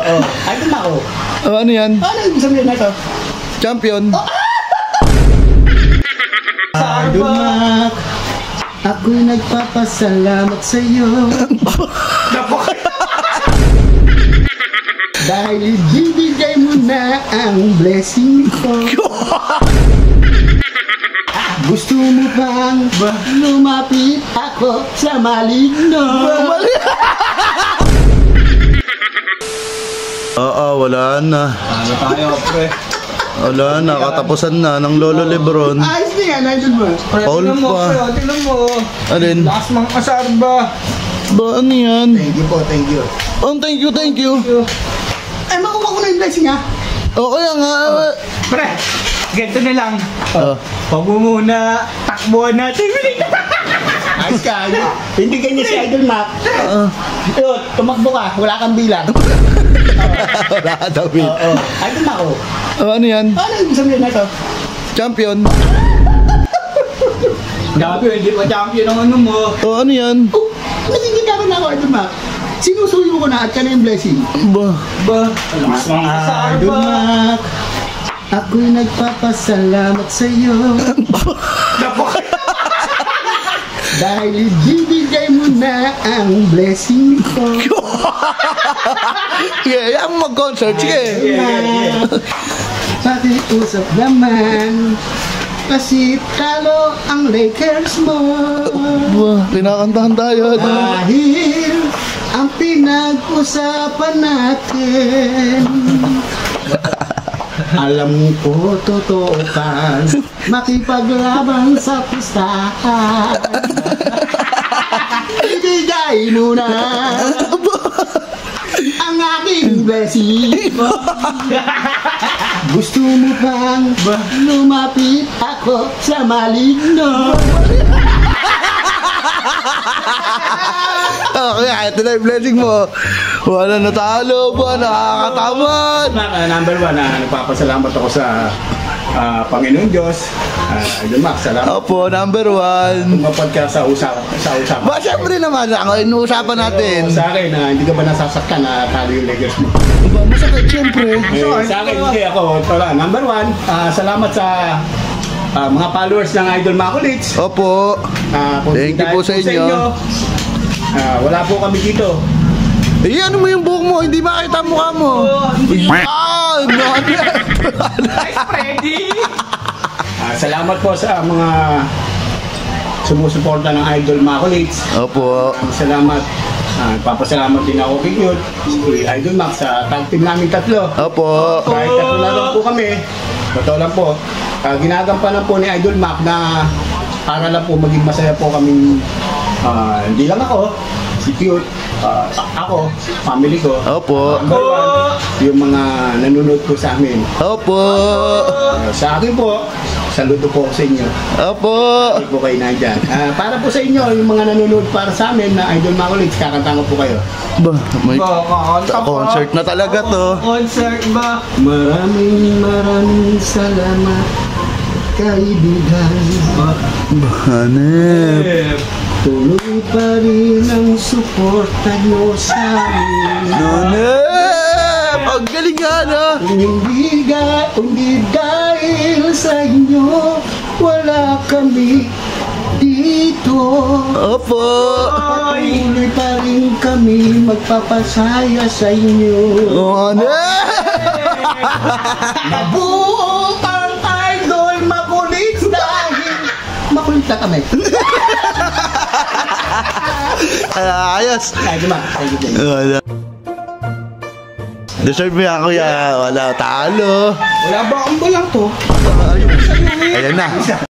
Oo. Idol Mac ako. Oh, ano yan? Ano yung sabihin na ito? Champion. Idol Mac, ako'y nagpapasalamat sa'yo. Dahil ibibigay mo na ang blessing ko. Gusto mo bang lumapit ako sa maligno? Oo, wala na. Ano tayo, pre? Wala na, katapusan na ng Lolo Lebron. Ayos na yan, Idol Mac. Paul Tingnan mo, pa. pre. Tingnan mo. Alin? Lakas mga kasar ba? Ba, ano yan? Thank you po, thank you. Oh, thank you, thank you. Ay, makuha ko na yung blessing ha. O, kaya nga. Pre, ganito na lang. Oh. Huwag mo muna takbuhan natin. Ayos ka, hindi ganyan si Idol Mac. Yun, tumakbo ka, wala kang bilang. Wala ka daw, Will. Idol Mac ako. Oh, ano yan? Ano yung sabihin na ito? Champion. Gabi, hindi pa champion ang ano mo. Oh, ano yan? Oh, nagiging naman ako, Idol Mac. Sinusuyo ko na at ka na yung blessing. Ba? Lakas mga kasar Idol ba? Mac, ako'y nagpapasalamat sa'yo. Dahil ibibigay mo na ang blessing ko. Yeah, yan mo mag-concert. Sige. Pakiusap naman, kasi talo ang Lakers mo. Ba, kinakantahan tayo. Dahil ang pinag-usapan natin, alam ko totoo ka, makipaglaban sa pistahan. Ibigay mo na ang aking blessing. Gusto mo bang lumapit ako sa maligno? Kaya ito na yung blessing mo. Wala natalo ba? Nakakatamad. Number one, nagpapasalamat ako sa Panginoon Diyos. Idol Mac, salamat. Opo, number one. Tumapad ka sa usapan. Ba, syempre naman, ang inuusapan natin. Sa akin, hindi ka ba nasasaktan na talo yung Lakers mo? Ba, masakit, syempre. Sa akin, hindi ako. Number one, salamat sa mga followers ng Idol Mac ulit. Opo. Thank you po sa inyo. Wala po kami dito. Eh, ano mo yung buhok mo? Hindi makita ang mukha mo. Yan! Nice, Freddy! Salamat po sa mga sumusuporta ng Idol Mac ulit. Opo. Salamat. Papasalamat din ako kay Yud, si Idol Mac sa tag team namin tatlo. Opo. Kahit tatlo na lang po kami, totoo lang po, ginagampanan po ni Idol Mac na para lang po maging masaya po kaming hindi lang ako, si Cute, ako, family ko. Opo. Number one, yung mga nanonood po sa amin. Opo. Sa akin po, saludo po sa inyo. Opo. Hindi po kayo nandyan. Para po sa inyo, yung mga nanonood para sa amin na Idol Mac ulit, kakanta ko po kayo. Ba, may Kakanta pa. concert na talaga to. Concert ba? Maraming salamat, kaibigan. Hanep. Tuloy pa rin ang suporta nyo sa amin. Hanep! Ang galing nga na. Hindi dahil sa inyo, wala kami dito. Opo. Patuloy pa rin kami magpapasaya sa inyo. Hanep! Nabuo ang Idol Makulit dahil makulit na kami. Ayos. Idol Mac, thank you. Wala. Deserve mo yan, kuya. Wala, talo. Wala ba akong balang to? Ayan na.